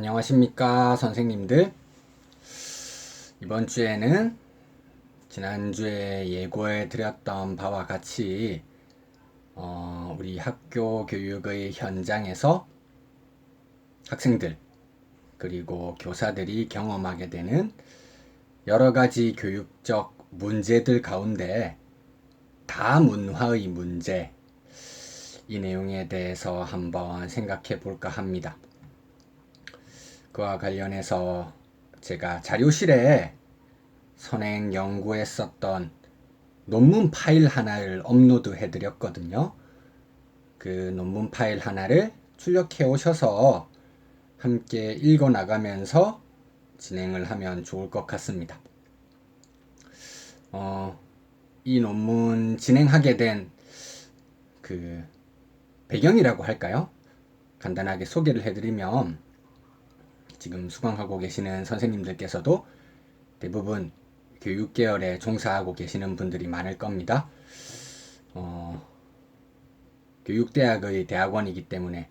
안녕하십니까 선생님들. 이번 주에는 지난주에 예고해 드렸던 바와 같이 우리 학교 교육의 현장에서 학생들 그리고 교사들이 경험하게 되는 여러 가지 교육적 문제들 가운데 다문화의 문제, 이 내용에 대해서 한번 생각해 볼까 합니다. 그와 관련해서 제가 자료실에 선행 연구했었던 논문 파일 하나를 업로드 해드렸거든요. 그 논문 파일 하나를 출력해 오셔서 함께 읽어 나가면서 진행을 하면 좋을 것 같습니다. 이 논문 진행하게 된 그 배경이라고 할까요? 간단하게 소개를 해드리면, 지금 수강하고 계시는 선생님들께서도 대부분 교육계열에 종사하고 계시는 분들이 많을 겁니다. 교육대학의 대학원이기 때문에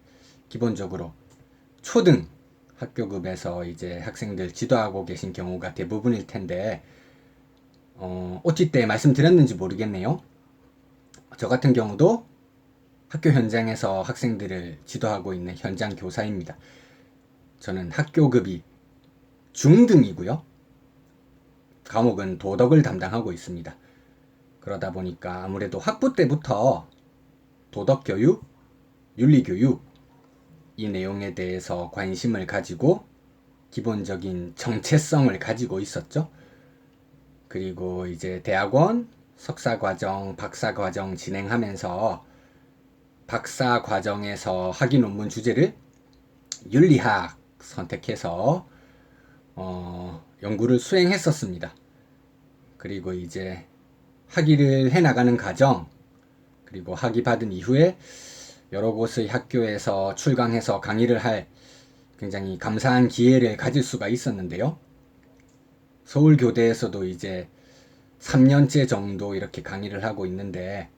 기본적으로 초등 학교급에서 이제 학생들 지도하고 계신 경우가 대부분일 텐데, OT 때 말씀드렸는지 모르겠네요. 저 같은 경우도 학교 현장에서 학생들을 지도하고 있는 현장 교사입니다. 저는 학교급이 중등이고요. 과목은 도덕을 담당하고 있습니다. 그러다 보니까 아무래도 학부 때부터 도덕교육, 윤리교육, 이 내용에 대해서 관심을 가지고 기본적인 정체성을 가지고 있었죠. 그리고 이제 대학원, 석사과정, 박사과정 진행하면서 박사과정에서 학위 논문 주제를 윤리학 선택해서 연구를 수행했었습니다. 그리고 이제 학위를 해나가는 과정, 그리고 학위 받은 이후에 여러 곳의 학교에서 출강해서 강의를 할 굉장히 감사한 기회를 가질 수가 있었는데요. 서울교대에서도 이제 3년째 정도 이렇게 강의를 하고 있는데,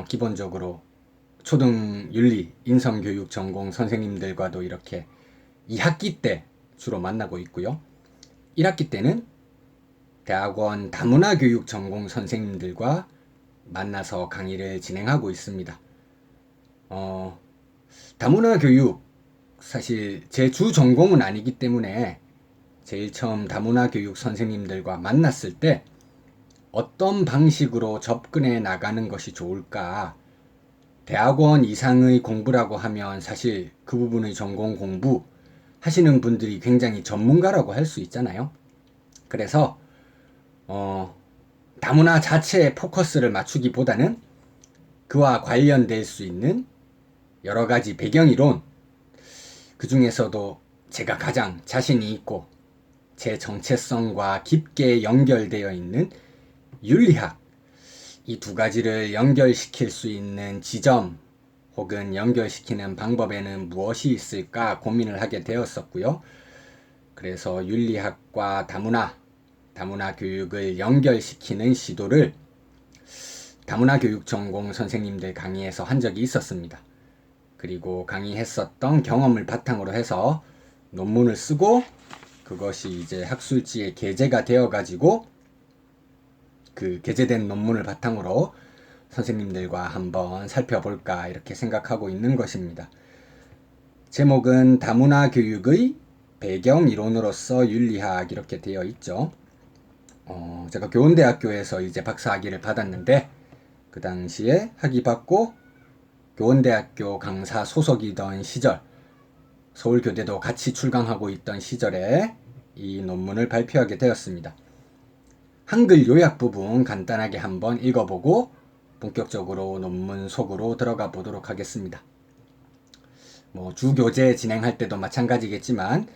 기본적으로 초등 윤리, 인성교육 전공 선생님들과도 이렇게 2학기 때 주로 만나고 있고요. 1학기 때는 대학원 다문화교육 전공 선생님들과 만나서 강의를 진행하고 있습니다. 다문화교육, 사실 제 주 전공은 아니기 때문에 제일 처음 다문화교육 선생님들과 만났을 때 어떤 방식으로 접근해 나가는 것이 좋을까? 대학원 이상의 공부라고 하면 사실 그 부분의 전공 공부 하시는 분들이 굉장히 전문가라고 할 수 있잖아요. 그래서 다문화 자체에 포커스를 맞추기보다는 그와 관련될 수 있는 여러 가지 배경이론, 그 중에서도 제가 가장 자신이 있고 제 정체성과 깊게 연결되어 있는 윤리학, 이 두 가지를 연결시킬 수 있는 지점 혹은 연결시키는 방법에는 무엇이 있을까 고민을 하게 되었었고요. 그래서 윤리학과 다문화 교육을 연결시키는 시도를 다문화 교육 전공 선생님들 강의에서 한 적이 있었습니다. 그리고 강의했었던 경험을 바탕으로 해서 논문을 쓰고, 그것이 이제 학술지에 게재가 되어가지고 그 게재된 논문을 바탕으로 선생님들과 한번 살펴볼까 이렇게 생각하고 있는 것입니다. 제목은 다문화 교육의 배경 이론으로서 윤리학, 이렇게 되어 있죠. 제가 교원대학교에서 이제 박사학위를 받았는데, 그 당시에 학위 받고 교원대학교 강사 소속이던 시절, 서울교대도 같이 출강하고 있던 시절에 이 논문을 발표하게 되었습니다. 한글 요약 부분 간단하게 한번 읽어보고 본격적으로 논문 속으로 들어가 보도록 하겠습니다. 주교재 진행할 때도 마찬가지겠지만,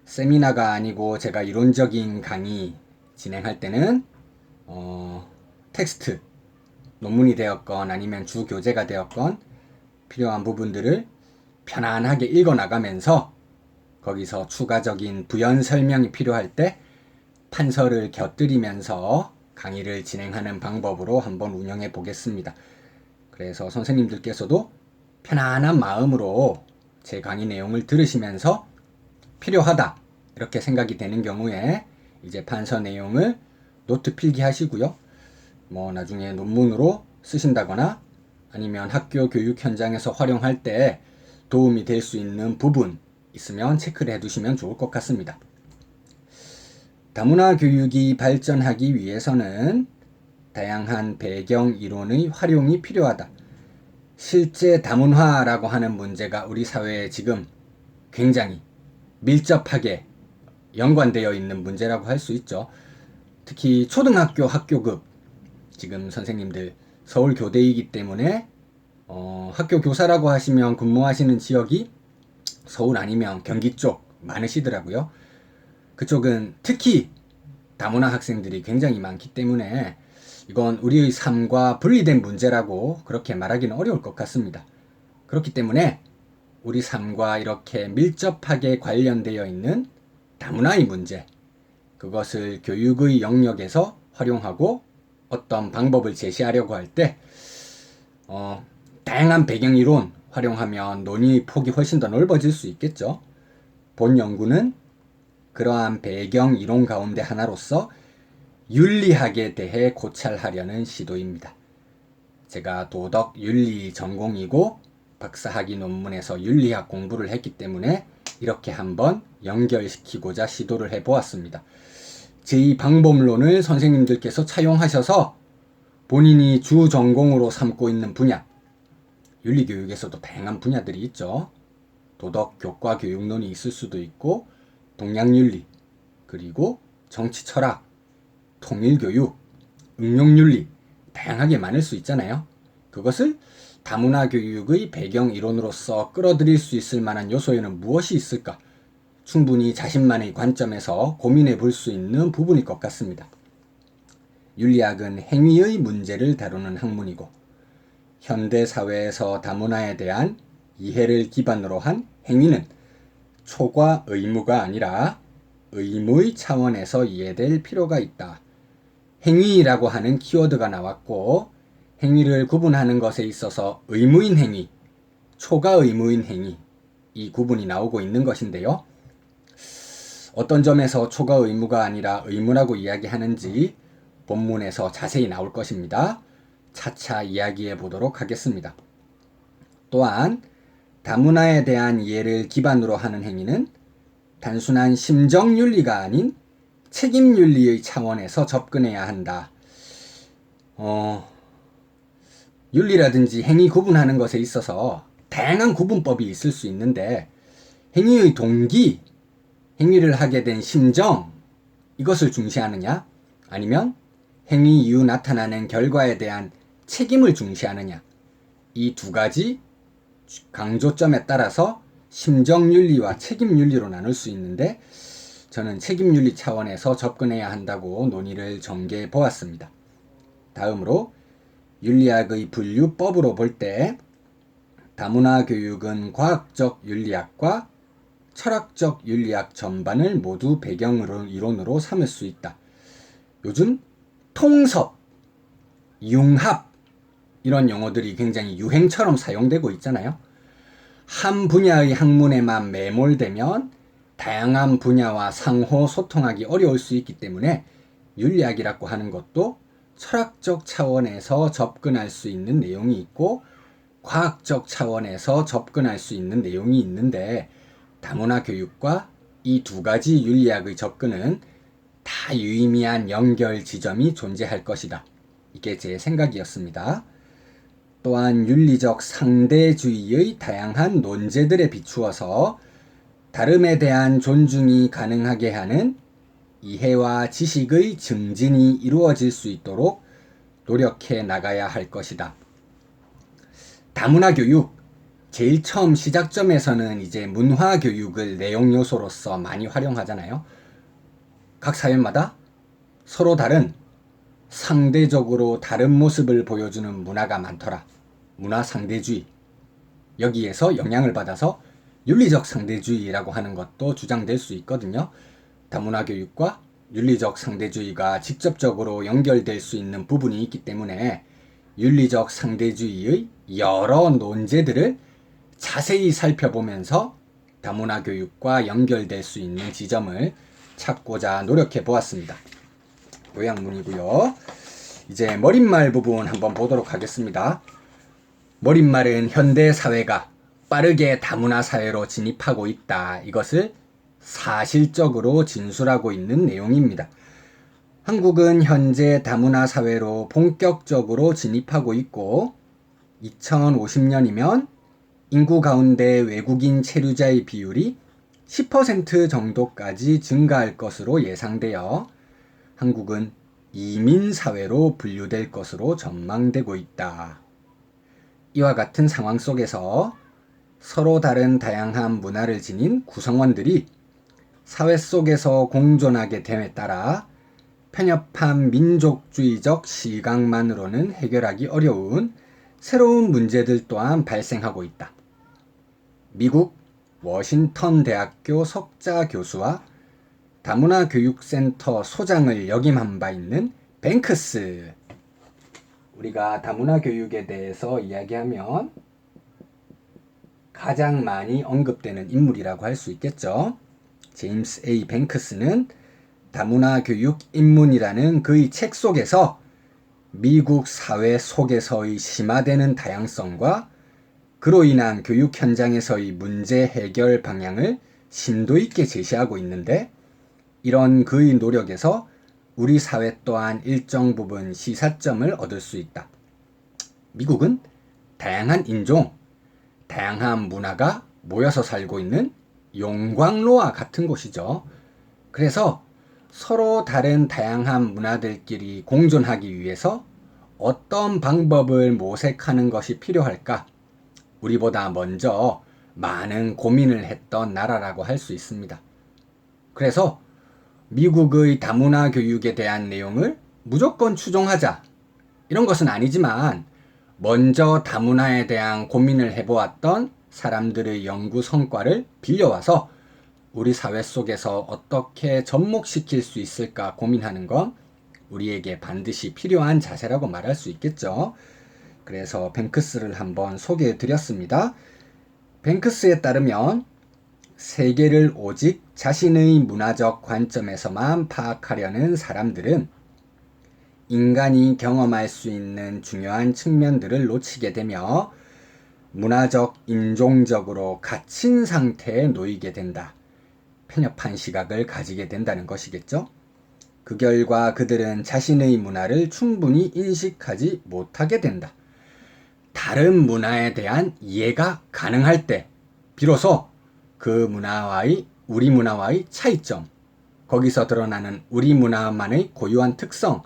세미나가 아니고 제가 이론적인 강의 진행할 때는 텍스트, 논문이 되었건 아니면 주교재가 되었건 필요한 부분들을 편안하게 읽어 나가면서 거기서 추가적인 부연 설명이 필요할 때 판서를 곁들이면서 강의를 진행하는 방법으로 한번 운영해 보겠습니다. 그래서 선생님들께서도 편안한 마음으로 제 강의 내용을 들으시면서 필요하다 이렇게 생각이 되는 경우에 이제 판서 내용을 노트 필기하시고요. 뭐 나중에 논문으로 쓰신다거나 아니면 학교 교육 현장에서 활용할 때 도움이 될 수 있는 부분 있으면 체크를 해두시면 좋을 것 같습니다. 다문화 교육이 발전하기 위해서는 다양한 배경 이론의 활용이 필요하다. 실제 다문화라고 하는 문제가 우리 사회에 지금 굉장히 밀접하게 연관되어 있는 문제라고 할 수 있죠. 특히 초등학교 학교급, 지금 선생님들 서울교대이기 때문에 학교 교사라고 하시면 근무하시는 지역이 서울 아니면 경기 쪽 많으시더라고요. 그쪽은 특히 다문화 학생들이 굉장히 많기 때문에 이건 우리의 삶과 분리된 문제라고 그렇게 말하기는 어려울 것 같습니다. 그렇기 때문에 우리 삶과 이렇게 밀접하게 관련되어 있는 다문화의 문제, 그것을 교육의 영역에서 활용하고 어떤 방법을 제시하려고 할 때 다양한 배경이론 활용하면 논의 폭이 훨씬 더 넓어질 수 있겠죠. 본 연구는 그러한 배경 이론 가운데 하나로서 윤리학에 대해 고찰하려는 시도입니다. 제가 도덕 윤리 전공이고 박사학위 논문에서 윤리학 공부를 했기 때문에 이렇게 한번 연결시키고자 시도를 해보았습니다. 제2 방법론을 선생님들께서 차용하셔서 본인이 주 전공으로 삼고 있는 분야, 윤리교육에서도 다양한 분야들이 있죠. 도덕, 교과, 교육론이 있을 수도 있고 동양윤리, 그리고 정치, 철학, 통일교육, 응용윤리 다양하게 많을 수 있잖아요. 그것을 다문화 교육의 배경 이론으로서 끌어들일 수 있을 만한 요소에는 무엇이 있을까? 충분히 자신만의 관점에서 고민해 볼 수 있는 부분일 것 같습니다. 윤리학은 행위의 문제를 다루는 학문이고 현대 사회에서 다문화에 대한 이해를 기반으로 한 행위는 초과 의무가 아니라 의무의 차원에서 이해될 필요가 있다. 행위라고 하는 키워드가 나왔고 행위를 구분하는 것에 있어서 의무인 행위, 초과 의무인 행위 이 구분이 나오고 있는 것인데요. 어떤 점에서 초과 의무가 아니라 의무라고 이야기하는지 본문에서 자세히 나올 것입니다. 차차 이야기해 보도록 하겠습니다. 또한 다문화에 대한 이해를 기반으로 하는 행위는 단순한 심정윤리가 아닌 책임윤리의 차원에서 접근해야 한다. 윤리라든지 행위 구분하는 것에 있어서 다양한 구분법이 있을 수 있는데 행위의 동기, 행위를 하게 된 심정 이것을 중시하느냐 아니면 행위 이후 나타나는 결과에 대한 책임을 중시하느냐 이 두 가지 강조점에 따라서 심정윤리와 책임윤리로 나눌 수 있는데 저는 책임윤리 차원에서 접근해야 한다고 논의를 전개해 보았습니다. 다음으로 윤리학의 분류법으로 볼 때 다문화 교육은 과학적 윤리학과 철학적 윤리학 전반을 모두 배경 이론으로 삼을 수 있다. 요즘 통섭, 융합 이런 용어들이 굉장히 유행처럼 사용되고 있잖아요. 한 분야의 학문에만 매몰되면 다양한 분야와 상호 소통하기 어려울 수 있기 때문에 윤리학이라고 하는 것도 철학적 차원에서 접근할 수 있는 내용이 있고 과학적 차원에서 접근할 수 있는 내용이 있는데 다문화 교육과 이 두 가지 윤리학의 접근은 다 유의미한 연결 지점이 존재할 것이다. 이게 제 생각이었습니다. 또한 윤리적 상대주의의 다양한 논제들에 비추어서 다름에 대한 존중이 가능하게 하는 이해와 지식의 증진이 이루어질 수 있도록 노력해 나가야 할 것이다. 다문화 교육, 제일 처음 시작점에서는 이제 문화 교육을 내용 요소로서 많이 활용하잖아요. 각 사회마다 서로 다른 상대적으로 다른 모습을 보여주는 문화가 많더라. 문화 상대주의. 여기에서 영향을 받아서 윤리적 상대주의라고 하는 것도 주장될 수 있거든요. 다문화 교육과 윤리적 상대주의가 직접적으로 연결될 수 있는 부분이 있기 때문에 윤리적 상대주의의 여러 논제들을 자세히 살펴보면서 다문화 교육과 연결될 수 있는 지점을 찾고자 노력해 보았습니다. 요약문이고요. 이제 머릿말 부분 한번 보도록 하겠습니다. 머릿말은 현대 사회가 빠르게 다문화 사회로 진입하고 있다. 이것을 사실적으로 진술하고 있는 내용입니다. 한국은 현재 다문화 사회로 본격적으로 진입하고 있고 2050년이면 인구 가운데 외국인 체류자의 비율이 10% 정도까지 증가할 것으로 예상되어 한국은 이민 사회로 분류될 것으로 전망되고 있다. 이와 같은 상황 속에서 서로 다른 다양한 문화를 지닌 구성원들이 사회 속에서 공존하게 됨에 따라 편협한 민족주의적 시각만으로는 해결하기 어려운 새로운 문제들 또한 발생하고 있다. 미국 워싱턴 대학교 석자 교수와 다문화 교육센터 소장을 역임한 바 있는 뱅크스. 우리가 다문화 교육에 대해서 이야기하면 가장 많이 언급되는 인물이라고 할 수 있겠죠. 제임스 A. 뱅크스는 다문화 교육 입문이라는 그의 책 속에서 미국 사회 속에서의 심화되는 다양성과 그로 인한 교육 현장에서의 문제 해결 방향을 심도 있게 제시하고 있는데, 이런 그의 노력에서 우리 사회 또한 일정 부분 시사점을 얻을 수 있다. 미국은 다양한 인종, 다양한 문화가 모여서 살고 있는 용광로와 같은 곳이죠. 그래서 서로 다른 다양한 문화들끼리 공존하기 위해서 어떤 방법을 모색하는 것이 필요할까? 우리보다 먼저 많은 고민을 했던 나라라고 할 수 있습니다. 그래서 미국의 다문화 교육에 대한 내용을 무조건 추종하자, 이런 것은 아니지만 먼저 다문화에 대한 고민을 해보았던 사람들의 연구 성과를 빌려와서 우리 사회 속에서 어떻게 접목시킬 수 있을까 고민하는 건 우리에게 반드시 필요한 자세라고 말할 수 있겠죠. 그래서 뱅크스를 한번 소개해 드렸습니다. 뱅크스에 따르면 세계를 오직 자신의 문화적 관점에서만 파악하려는 사람들은 인간이 경험할 수 있는 중요한 측면들을 놓치게 되며 문화적, 인종적으로 갇힌 상태에 놓이게 된다. 편협한 시각을 가지게 된다는 것이겠죠. 그 결과 그들은 자신의 문화를 충분히 인식하지 못하게 된다. 다른 문화에 대한 이해가 가능할 때 비로소 그 문화와의 우리 문화와의 차이점, 거기서 드러나는 우리 문화만의 고유한 특성,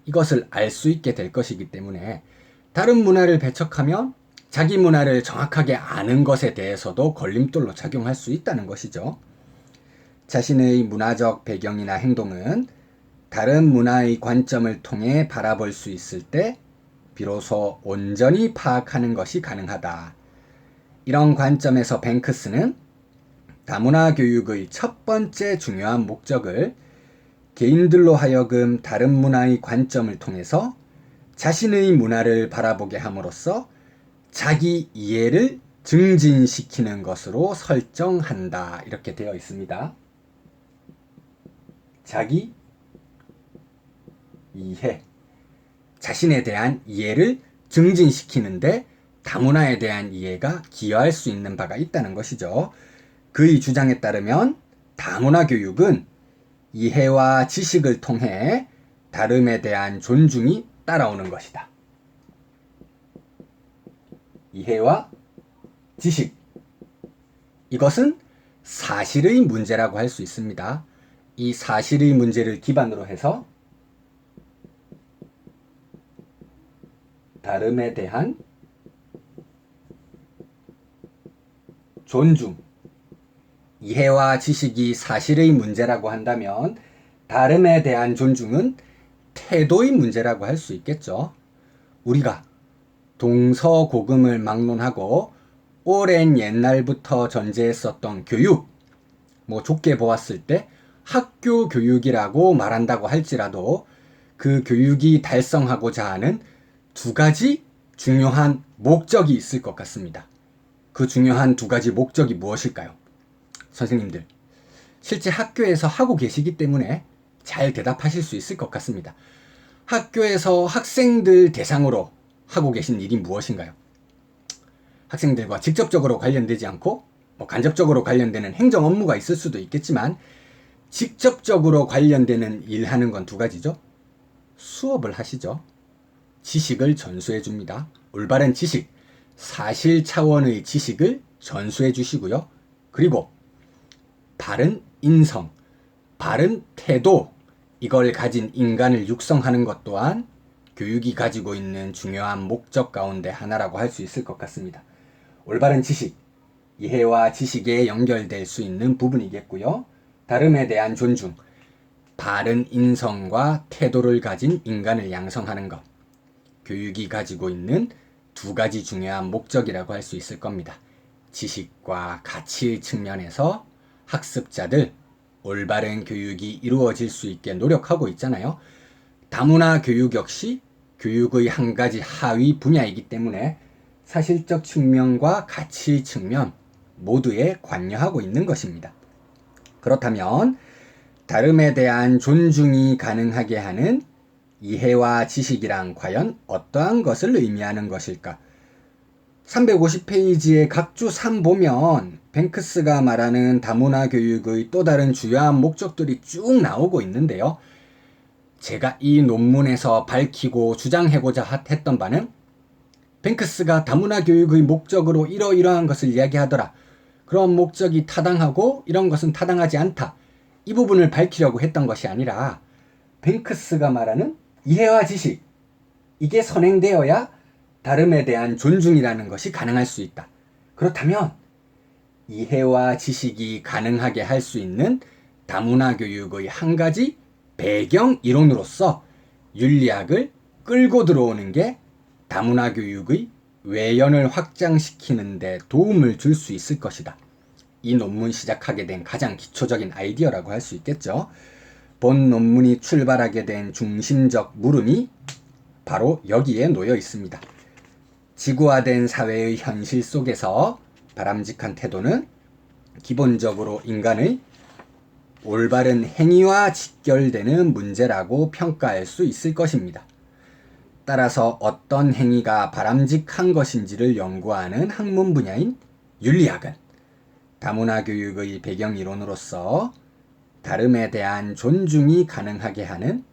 이것을 알 수 있게 될 것이기 때문에 다른 문화를 배척하면 자기 문화를 정확하게 아는 것에 대해서도 걸림돌로 작용할 수 있다는 것이죠. 자신의 문화적 배경이나 행동은 다른 문화의 관점을 통해 바라볼 수 있을 때 비로소 온전히 파악하는 것이 가능하다. 이런 관점에서 뱅크스는 다문화 교육의 첫 번째 중요한 목적을 개인들로 하여금 다른 문화의 관점을 통해서 자신의 문화를 바라보게 함으로써 자기 이해를 증진시키는 것으로 설정한다. 이렇게 되어 있습니다. 자기 이해, 자신에 대한 이해를 증진시키는데 다문화에 대한 이해가 기여할 수 있는 바가 있다는 것이죠. 그의 주장에 따르면 다문화 교육은 이해와 지식을 통해 다름에 대한 존중이 따라오는 것이다. 이해와 지식, 이것은 사실의 문제라고 할 수 있습니다. 이 사실의 문제를 기반으로 해서 다름에 대한 존중, 이해와 지식이 사실의 문제라고 한다면 다름에 대한 존중은 태도의 문제라고 할 수 있겠죠. 우리가 동서고금을 막론하고 오랜 옛날부터 전제했었던 교육, 좁게 보았을 때 학교 교육이라고 말한다고 할지라도 그 교육이 달성하고자 하는 두 가지 중요한 목적이 있을 것 같습니다. 그 중요한 두 가지 목적이 무엇일까요? 선생님들, 실제 학교에서 하고 계시기 때문에 잘 대답하실 수 있을 것 같습니다. 학교에서 학생들 대상으로 하고 계신 일이 무엇인가요? 학생들과 직접적으로 관련되지 않고 간접적으로 관련되는 행정 업무가 있을 수도 있겠지만 직접적으로 관련되는 일 하는 건 두 가지죠. 수업을 하시죠. 지식을 전수해 줍니다. 올바른 지식, 사실 차원의 지식을 전수해 주시고요. 그리고 바른 인성, 바른 태도, 이걸 가진 인간을 육성하는 것 또한 교육이 가지고 있는 중요한 목적 가운데 하나라고 할 수 있을 것 같습니다. 올바른 지식, 이해와 지식에 연결될 수 있는 부분이겠고요. 다름에 대한 존중, 바른 인성과 태도를 가진 인간을 양성하는 것, 교육이 가지고 있는 두 가지 중요한 목적이라고 할 수 있을 겁니다. 지식과 가치 측면에서 학습자들 올바른 교육이 이루어질 수 있게 노력하고 있잖아요. 다문화 교육 역시 교육의 한 가지 하위 분야이기 때문에 사실적 측면과 가치 측면 모두에 관여하고 있는 것입니다. 그렇다면 다름에 대한 존중이 가능하게 하는 이해와 지식이란 과연 어떠한 것을 의미하는 것일까? 350페이지의 각주 3 보면 뱅크스가 말하는 다문화 교육의 또 다른 주요한 목적들이 쭉 나오고 있는데요. 제가 이 논문에서 밝히고 주장하고자 했던 바는 뱅크스가 다문화 교육의 목적으로 이러이러한 것을 이야기하더라. 그런 목적이 타당하고 이런 것은 타당하지 않다. 이 부분을 밝히려고 했던 것이 아니라 뱅크스가 말하는 이해와 지식, 이게 선행되어야 다름에 대한 존중이라는 것이 가능할 수 있다. 그렇다면 이해와 지식이 가능하게 할 수 있는 다문화 교육의 한 가지 배경 이론으로서 윤리학을 끌고 들어오는 게 다문화 교육의 외연을 확장시키는 데 도움을 줄 수 있을 것이다. 이 논문 시작하게 된 가장 기초적인 아이디어라고 할 수 있겠죠. 본 논문이 출발하게 된 중심적 물음이 바로 여기에 놓여 있습니다. 지구화된 사회의 현실 속에서 바람직한 태도는 기본적으로 인간의 올바른 행위와 직결되는 문제라고 평가할 수 있을 것입니다. 따라서 어떤 행위가 바람직한 것인지를 연구하는 학문 분야인 윤리학은 다문화 교육의 배경 이론으로서 다름에 대한 존중이 가능하게 하는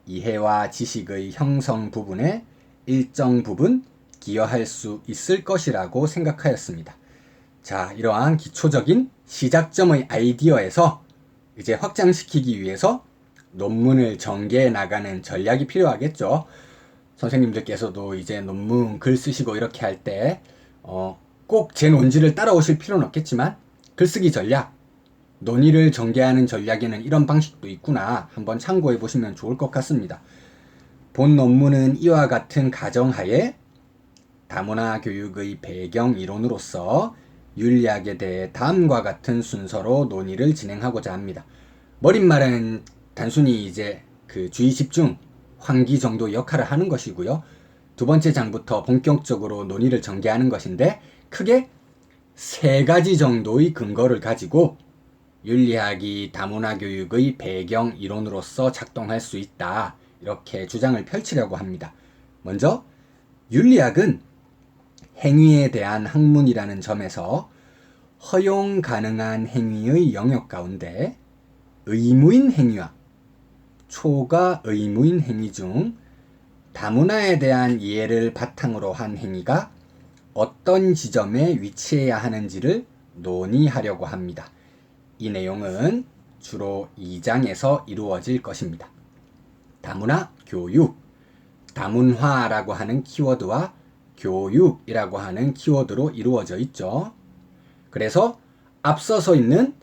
이해와 지식의 형성 부분에 일정 부분 기여할 수 있을 것이라고 생각하였습니다. 자, 이러한 기초적인 시작점의 아이디어에서 이제 확장시키기 위해서 논문을 전개해 나가는 전략이 필요하겠죠. 선생님들께서도 이제 논문 글 쓰시고 이렇게 할 때 꼭 제 논지를 따라오실 필요는 없겠지만 글쓰기 전략, 논의를 전개하는 전략에는 이런 방식도 있구나 한번 참고해 보시면 좋을 것 같습니다. 본 논문은 이와 같은 가정하에 다문화 교육의 배경 이론으로서 윤리학에 대해 다음과 같은 순서로 논의를 진행하고자 합니다. 머릿말은 단순히 이제 그 주의 집중, 환기 정도 역할을 하는 것이고요. 두 번째 장부터 본격적으로 논의를 전개하는 것인데 크게 세 가지 정도의 근거를 가지고 윤리학이 다문화 교육의 배경 이론으로서 작동할 수 있다. 이렇게 주장을 펼치려고 합니다. 먼저 윤리학은 행위에 대한 학문이라는 점에서 허용 가능한 행위의 영역 가운데 의무인 행위와 초과 의무인 행위 중 다문화에 대한 이해를 바탕으로 한 행위가 어떤 지점에 위치해야 하는지를 논의하려고 합니다. 이 내용은 주로 2장에서 이루어질 것입니다. 다문화 교육, 다문화라고 하는 키워드와 교육이라고 하는 키워드로 이루어져 있죠. 그래서 앞서서 있는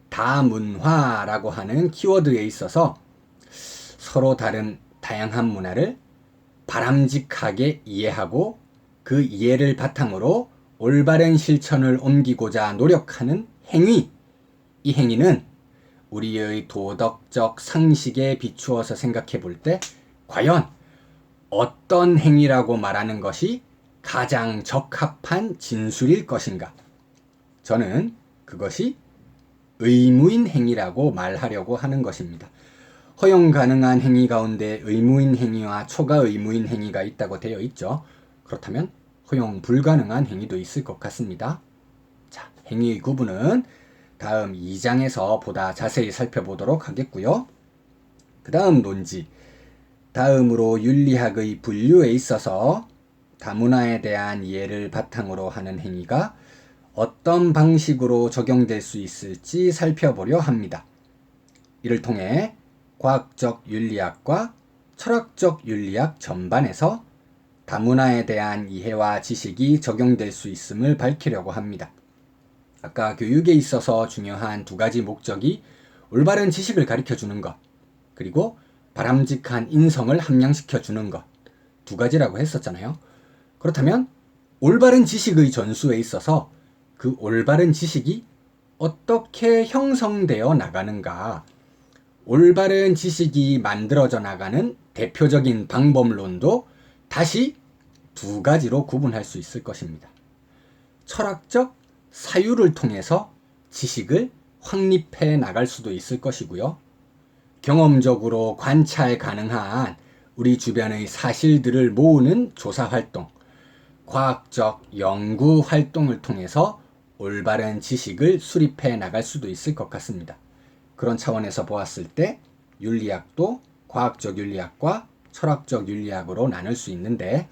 다문화라고 하는 키워드에 있어서 서로 다른 다양한 문화를 바람직하게 이해하고 그 이해를 바탕으로 올바른 실천을 옮기고자 노력하는 행위, 이 행위는 우리의 도덕적 상식에 비추어서 생각해 볼 때 과연 어떤 행위라고 말하는 것이 가장 적합한 진술일 것인가? 저는 그것이 의무인 행위라고 말하려고 하는 것입니다. 허용 가능한 행위 가운데 의무인 행위와 초과 의무인 행위가 있다고 되어 있죠. 그렇다면 허용 불가능한 행위도 있을 것 같습니다. 자, 행위의 구분은 다음 2장에서 보다 자세히 살펴보도록 하겠고요. 그 다음 논지. 다음으로 윤리학의 분류에 있어서 다문화에 대한 이해를 바탕으로 하는 행위가 어떤 방식으로 적용될 수 있을지 살펴보려 합니다. 이를 통해 과학적 윤리학과 철학적 윤리학 전반에서 다문화에 대한 이해와 지식이 적용될 수 있음을 밝히려고 합니다. 아까 교육에 있어서 중요한 두 가지 목적이 올바른 지식을 가르쳐주는 것, 그리고 바람직한 인성을 함양시켜 주는 것, 두 가지라고 했었잖아요. 그렇다면 올바른 지식의 전수에 있어서 그 올바른 지식이 어떻게 형성되어 나가는가, 올바른 지식이 만들어져 나가는 대표적인 방법론도 다시 두 가지로 구분할 수 있을 것입니다. 철학적 사유를 통해서 지식을 확립해 나갈 수도 있을 것이고요. 경험적으로 관찰 가능한 우리 주변의 사실들을 모으는 조사 활동, 과학적 연구 활동을 통해서 올바른 지식을 수립해 나갈 수도 있을 것 같습니다. 그런 차원에서 보았을 때 윤리학도 과학적 윤리학과 철학적 윤리학으로 나눌 수 있는데,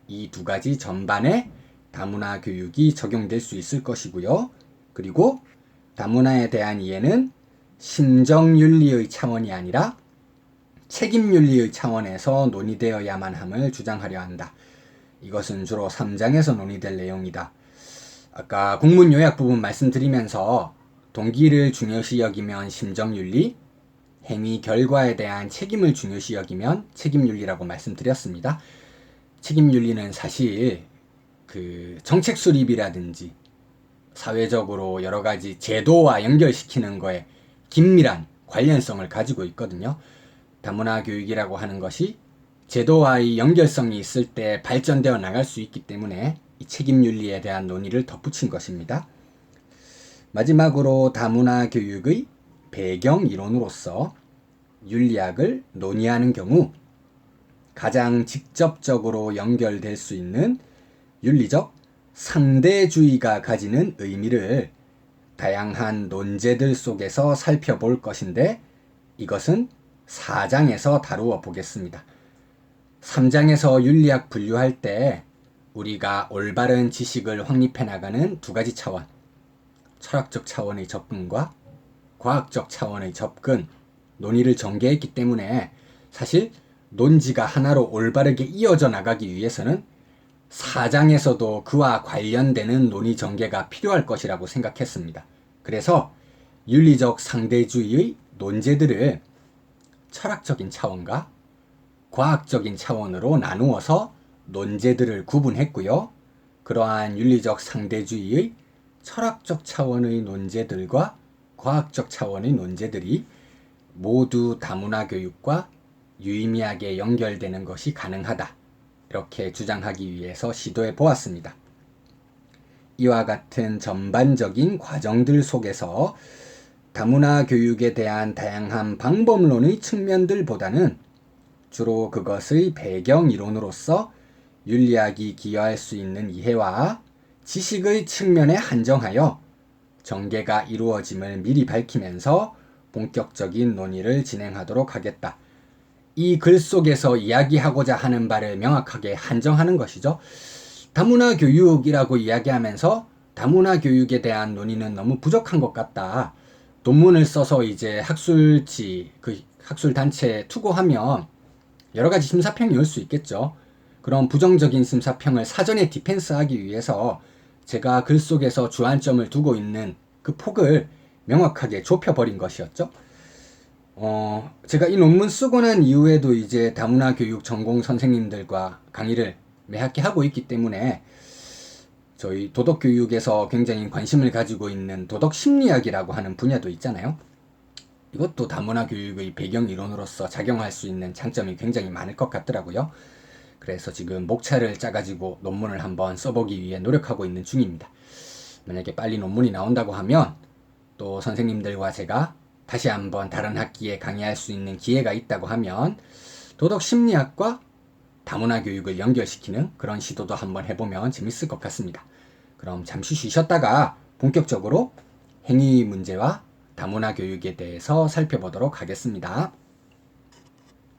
이 두 가지 전반에 다문화 교육이 적용될 수 있을 것이고요. 그리고 다문화에 대한 이해는 심정윤리의 차원이 아니라 책임윤리의 차원에서 논의되어야만 함을 주장하려 한다. 이것은 주로 3장에서 논의될 내용이다. 아까 공문 요약 부분 말씀드리면서 동기를 중요시 여기면 심정윤리, 행위 결과에 대한 책임을 중요시 여기면 책임윤리라고 말씀드렸습니다. 책임윤리는 사실 정책 수립이라든지 사회적으로 여러 가지 제도와 연결시키는 거에 긴밀한 관련성을 가지고 있거든요. 다문화 교육이라고 하는 것이 제도와의 연결성이 있을 때 발전되어 나갈 수 있기 때문에 이 책임윤리에 대한 논의를 덧붙인 것입니다. 마지막으로 다문화 교육의 배경 이론으로서 윤리학을 논의하는 경우 가장 직접적으로 연결될 수 있는 윤리적 상대주의가 가지는 의미를 다양한 논제들 속에서 살펴볼 것인데, 이것은 4장에서 다루어 보겠습니다. 3장에서 윤리학 분류할 때 우리가 올바른 지식을 확립해 나가는 두 가지 차원, 철학적 차원의 접근과 과학적 차원의 접근, 논의를 전개했기 때문에 사실 논지가 하나로 올바르게 이어져 나가기 위해서는 4장에서도 그와 관련되는 논의 전개가 필요할 것이라고 생각했습니다. 그래서 윤리적 상대주의의 논제들을 철학적인 차원과 과학적인 차원으로 나누어서 논제들을 구분했고요. 그러한 윤리적 상대주의의 철학적 차원의 논제들과 과학적 차원의 논제들이 모두 다문화 교육과 유의미하게 연결되는 것이 가능하다, 이렇게 주장하기 위해서 시도해 보았습니다. 이와 같은 전반적인 과정들 속에서 다문화 교육에 대한 다양한 방법론의 측면들보다는 주로 그것의 배경 이론으로서 윤리학이 기여할 수 있는 이해와 지식의 측면에 한정하여 전개가 이루어짐을 미리 밝히면서 본격적인 논의를 진행하도록 하겠다. 이 글 속에서 이야기하고자 하는 바를 명확하게 한정하는 것이죠. 다문화 교육이라고 이야기하면서 다문화 교육에 대한 논의는 너무 부족한 것 같다. 논문을 써서 이제 학술지, 학술단체에 투고하면 여러 가지 심사평이 올 수 있겠죠. 그런 부정적인 심사평을 사전에 디펜스하기 위해서 제가 글 속에서 주안점을 두고 있는 그 폭을 명확하게 좁혀버린 것이었죠. 제가 이 논문 쓰고 난 이후에도 이제 다문화 교육 전공 선생님들과 강의를 매 학기 하고 있기 때문에 저희 도덕교육에서 굉장히 관심을 가지고 있는 도덕심리학이라고 하는 분야도 있잖아요. 이것도 다문화 교육의 배경 이론으로서 작용할 수 있는 장점이 굉장히 많을 것 같더라고요. 그래서 지금 목차를 짜가지고 논문을 한번 써보기 위해 노력하고 있는 중입니다. 만약에 빨리 논문이 나온다고 하면 또 선생님들과 제가 다시 한번 다른 학기에 강의할 수 있는 기회가 있다고 하면 도덕 심리학과 다문화 교육을 연결시키는 그런 시도도 한번 해보면 재밌을 것 같습니다. 그럼 잠시 쉬셨다가 본격적으로 행위 문제와 다문화 교육에 대해서 살펴보도록 하겠습니다.